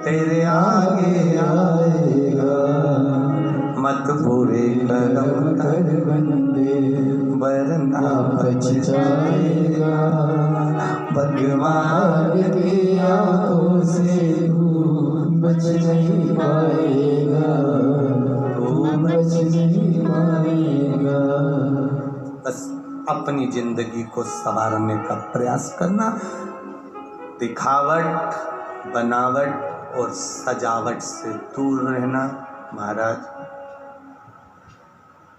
तेरे आगे आएगा, मत बुरे कर्म कर बंदे वरना बच जाएगा। भगवान की आंखों से तू बच नहीं पाएगा, तू बच नहीं पाएगा। बस अपनी जिंदगी को संवारने का प्रयास करना, दिखावट, बनावट और सजावट से दूर रहना। महाराज,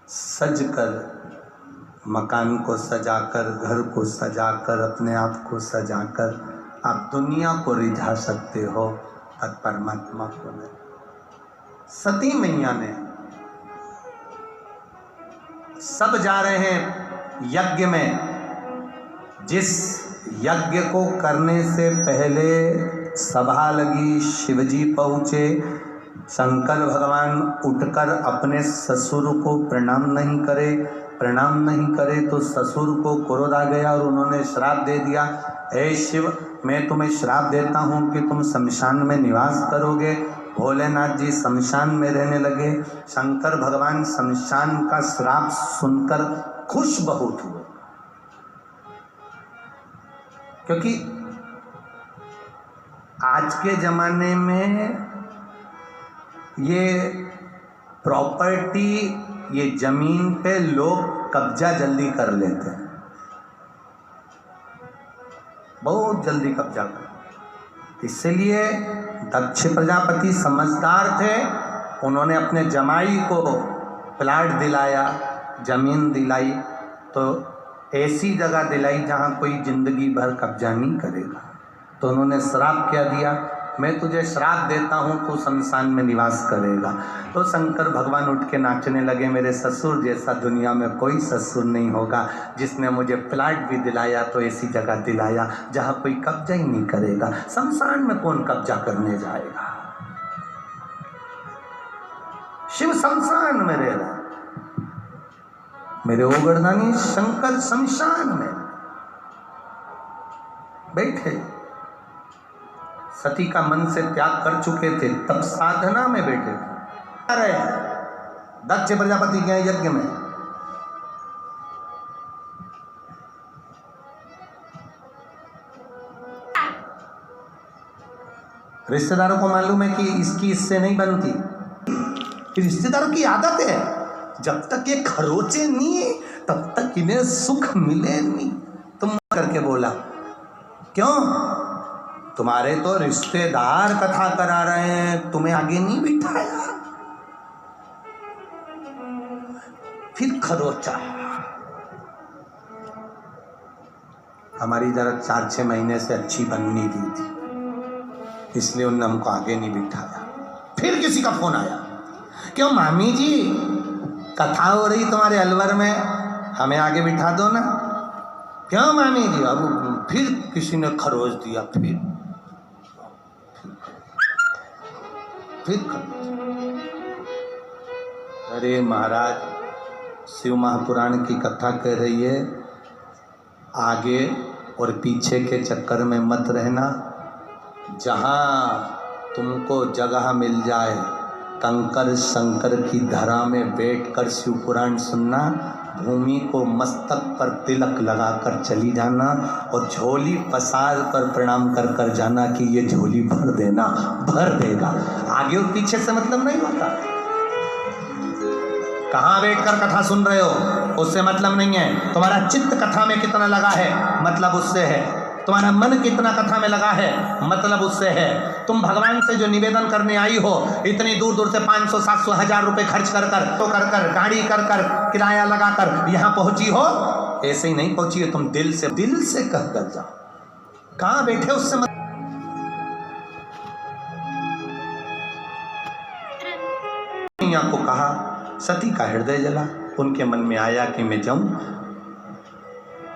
सज कर, मकान को सजाकर, घर को सजाकर, अपने आप को सजाकर आप दुनिया को रिझा सकते हो, पर परमात्मा को नहीं। सती मैया ने, सब जा रहे हैं यज्ञ में, जिस यज्ञ को करने से पहले सभा लगी, शिवजी पहुँचे, शंकर भगवान उठकर अपने ससुर को प्रणाम नहीं करे, प्रणाम नहीं करे तो ससुर को क्रोध आ गया और उन्होंने श्राप दे दिया, हे शिव मैं तुम्हें श्राप देता हूँ कि तुम शमशान में निवास करोगे। भोलेनाथ जी शमशान में रहने लगे। शंकर भगवान शमशान का श्राप सुनकर खुश बहुत हुए, क्योंकि आज के ज़माने में ये प्रॉपर्टी, ये ज़मीन पे लोग कब्जा जल्दी कर लेते हैं, बहुत जल्दी कब्जा कर। इसलिए दक्ष प्रजापति समझदार थे, उन्होंने अपने जमाई को प्लाट दिलाया, ज़मीन दिलाई, तो ऐसी जगह दिलाई जहाँ कोई ज़िंदगी भर कब्जा नहीं करेगा। तो उन्होंने श्राप क्या दिया, मैं तुझे श्राप देता हूँ तू शमशान में निवास करेगा। तो शंकर भगवान उठ के नाचने लगे, मेरे ससुर जैसा दुनिया में कोई ससुर नहीं होगा, जिसने मुझे प्लाट भी दिलाया तो ऐसी जगह दिलाया जहाँ कोई कब्जा ही नहीं करेगा। शमशान में कौन कब्जा करने जाएगा, शिव शमशान में रह रहा, मेरे ओगरदानी शंकर शमशान में बैठे, सती का मन से त्याग कर चुके थे, तब साधना में बैठे थे। अरे दक्ष प्रजापति के यज्ञ में रिश्तेदारों को मालूम है कि इसकी इससे नहीं बनती, रिश्तेदारों की आदत है, जब तक ये खरोचे नहीं तब तक इन्हें सुख मिले नहीं। तुम करके बोला, क्यों? तुम्हारे तो रिश्तेदार कथा करा रहे हैं, तुम्हें आगे नहीं बिठाया, फिर खरोचा। हमारी जरा 4-6 महीने से अच्छी बन नहीं रही थी, इसलिए उन्होंने हमको आगे नहीं बिठाया। फिर किसी का फोन आया, क्यों मामी जी कथा हो रही तुम्हारे अलवर में, हमें आगे बिठा दो ना। क्यों मामी जी? अब फिर किसी ने खरोच दिया, फिर अरे महाराज, शिव महापुराण की कथा कह रही है, आगे और पीछे के चक्कर में मत रहना। जहाँ तुमको जगह मिल जाए, कंकर शंकर की धरा में बैठकर शिव पुराण सुनना, भूमि को मस्तक पर तिलक लगाकर चली जाना और झोली पसार कर प्रणाम कर कर जाना कि ये झोली भर देना, भर देगा। आगे और पीछे से मतलब नहीं होता। कहाँ बैठकर कथा सुन रहे हो उससे मतलब नहीं है, तुम्हारा चित्त कथा में कितना लगा है मतलब उससे है, तुम्हारा मन कितना कथा में लगा है मतलब उससे है। तुम भगवान से जो निवेदन करने आई हो, इतनी दूर दूर से 500, 700, 1000 रुपए खर्च कर कर, तो कर कर, गाड़ी कर कर, किराया लगा कर यहाँ पहुंची हो, ऐसे ही नहीं पहुंची हो, तुम दिल से कह कर जाओ। कहाँ बैठे उससे को कहा, सती का हृदय जला, उनके मन में आया कि मैं जाऊं।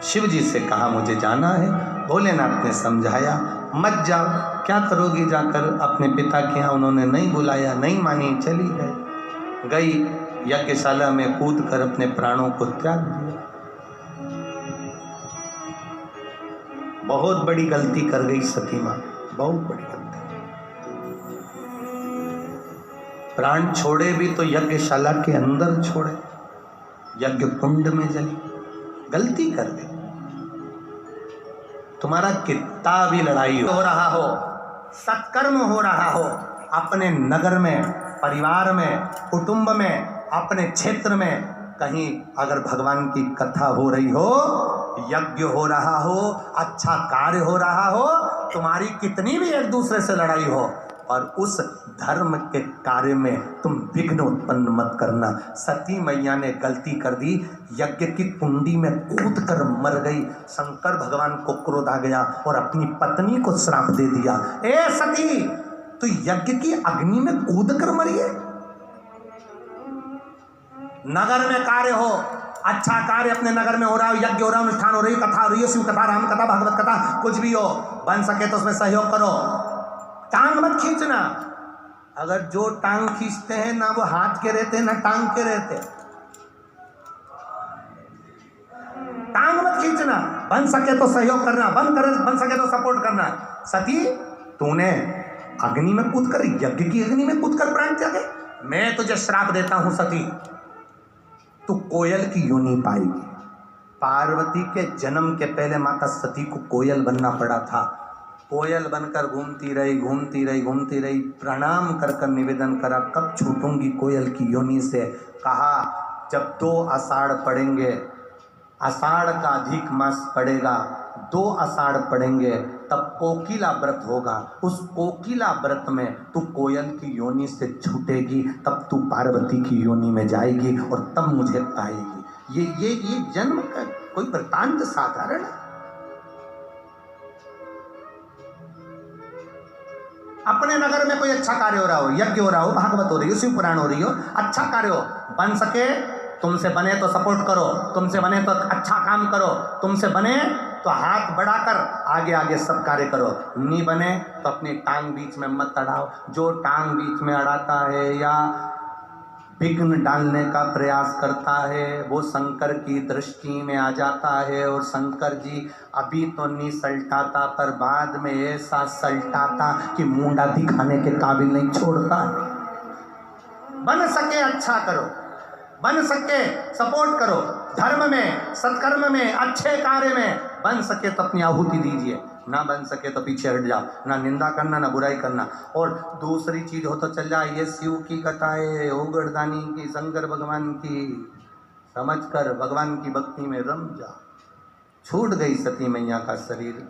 शिव जी से कहा मुझे जाना है। भोलेनाथ ने समझाया मत जाओ, क्या करोगी जाकर अपने पिता के यहाँ। उन्होंने नहीं बुलाया, नहीं मानी, चली गई यज्ञशाला में कूद कर अपने प्राणों को त्याग दिया। बहुत बड़ी गलती कर गई सती माँ, बहुत बड़ी गलती। प्राण छोड़े भी तो यज्ञशाला के अंदर छोड़े, यज्ञ कुंड में जली। गलती कर दे, तुम्हारा कितना भी लड़ाई हो रहा हो, सत्कर्म हो रहा हो, अपने नगर में, परिवार में, कुटुंब में, अपने क्षेत्र में कहीं अगर भगवान की कथा हो रही हो, यज्ञ हो रहा हो, अच्छा कार्य हो रहा हो, तुम्हारी कितनी भी एक दूसरे से लड़ाई हो, और उस धर्म के कार्य में तुम विघ्न उत्पन्न मत करना। सती मैया ने गलती कर दी, यज्ञ की कुंडी में कूद कर मर गई। शंकर भगवान को क्रोध आ गया और अपनी पत्नी को श्राप दे दिया, ए सती, तो यज्ञ की अग्नि में कूद कर मरी है। नगर में कार्य हो, अच्छा कार्य अपने नगर में हो रहा हो, यज्ञ हो रहा हो, अनुष्ठान हो रही, कथा हो रही है, शिव कथा, राम कथा, भागवत कथा, कुछ भी हो, बन सके तो उसमें सहयोग करो। टांग मत खींचना। अगर जो टांग खींचते हैं ना वो हाथ के रहते हैं ना टांग के रहते। टांग मत खींचना, बन सके तो सहयोग करना, बन सके तो सपोर्ट करना। सती, तूने अग्नि में कूद कर, यज्ञ की अग्नि में कूद कर प्राण त्यागे, मैं तुझे श्राप देता हूं सती, तू कोयल की योनि पाएगी। पार्वती के जन्म के पहले माता सती को कोयल बनना पड़ा था। कोयल बनकर घूमती रही, प्रणाम कर कर निवेदन करा, कब छूटूंगी कोयल की योनि से। कहा जब 2 आषाढ़ पड़ेंगे, आषाढ़ का अधिक मास पड़ेगा, 2 आषाढ़ पड़ेंगे, तब कोकिला व्रत होगा। उस कोकिला व्रत में तू कोयल की योनि से छूटेगी, तब तू पार्वती की योनि में जाएगी और तब मुझे पाएगी। ये जन्म का कोई वृत्तांत साधारण है। अपने नगर में कोई अच्छा कार्य हो रहा हो, यज्ञ हो रहा हो, भागवत हो रही हो, शिव पुराण हो रही हो, अच्छा कार्य हो, बन सके तुमसे बने तो सपोर्ट करो, तुमसे बने तो अच्छा काम करो, तुमसे बने तो हाथ बढ़ाकर आगे आगे सब कार्य करो, नहीं बने तो अपनी टांग बीच में मत अड़ाओ। जो टांग बीच में अड़ाता है या विघ्न डालने का प्रयास करता है वो शंकर की दृष्टि में आ जाता है, और शंकर जी अभी तो नहीं सल्टाता पर बाद में ऐसा सल्टाता कि मुंडा दिखाने के काबिल नहीं छोड़ता। बन सके अच्छा करो, बन सके सपोर्ट करो, धर्म में, सत्कर्म में, अच्छे कार्य में बन सके तो अपनी आहुति दीजिए, ना बन सके तो पीछे हट जाओ, ना निंदा करना ना बुराई करना। और दूसरी चीज हो तो चल जाए, ये शिव की कथाएं, ओगड़दानी की, शंकर भगवान की, समझकर भगवान की भक्ति में रम जा। छूट गई सती मैया का शरीर,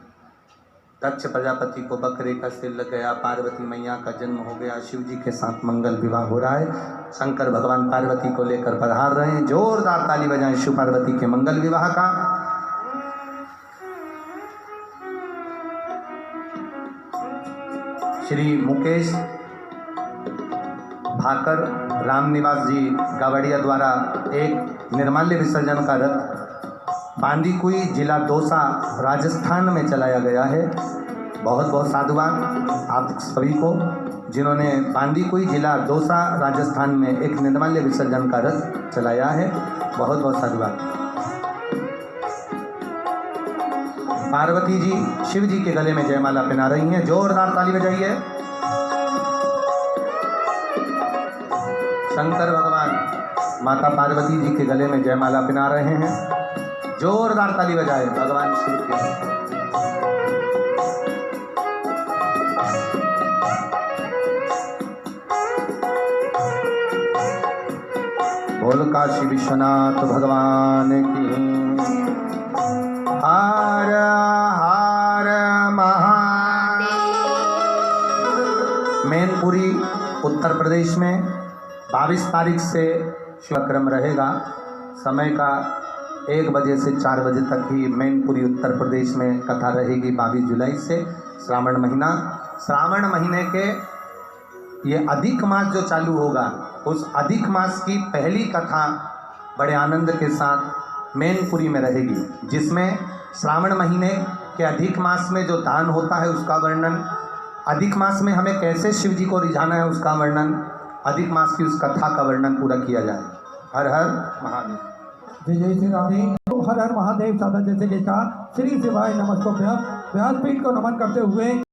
दक्ष प्रजापति को बकरे का सिर लग गया, पार्वती मैया का जन्म हो गया, शिव जी के साथ मंगल विवाह हो रहा है, शंकर भगवान पार्वती को लेकर पधार रहे हैं। जोरदार ताली बजाएं शिव पार्वती के मंगल विवाह का। श्री मुकेश भाकर रामनिवास जी गावड़िया द्वारा एक निर्माल्य विसर्जन का रथ बांदीकुई जिला दौसा राजस्थान में चलाया गया है। बहुत बहुत साधुवाद आप सभी को जिन्होंने बांदीकुई जिला दौसा राजस्थान में एक निर्माल्य विसर्जन का रथ चलाया है, बहुत बहुत साधुवाद। पार्वती जी शिव जी के गले में जयमाला पहना रही हैं, जोरदार ताली बजाइए। शंकर भगवान माता पार्वती जी के गले में जयमाला पहना रहे हैं, जोरदार ताली बजाए भगवान शिव के। बोल काशी विश्वनाथ भगवान की। हर हर महादेव। मैनपुरी उत्तर प्रदेश में 22 तारीख से कार्यक्रम रहेगा। समय का 1 बजे से 4 बजे तक ही मैनपुरी उत्तर प्रदेश में कथा रहेगी। 22 जुलाई से श्रावण महीना, श्रावण महीने के ये अधिक मास जो चालू होगा, उस अधिक मास की पहली कथा बड़े आनंद के साथ मैनपुरी में रहेगी, जिसमें श्रावण महीने के अधिक मास में जो दान होता है उसका वर्णन, अधिक मास में हमें कैसे शिव जी को रिझाना है उसका वर्णन, अधिक मास की उस कथा का वर्णन पूरा किया जाए। हर हर महादेव। जय जय श्री राधे। हर हर महादेव। साधा जैसे कि कहा श्री शिवाय नमस्तुभ्यं। व्यासपीठ को नमन करते हुए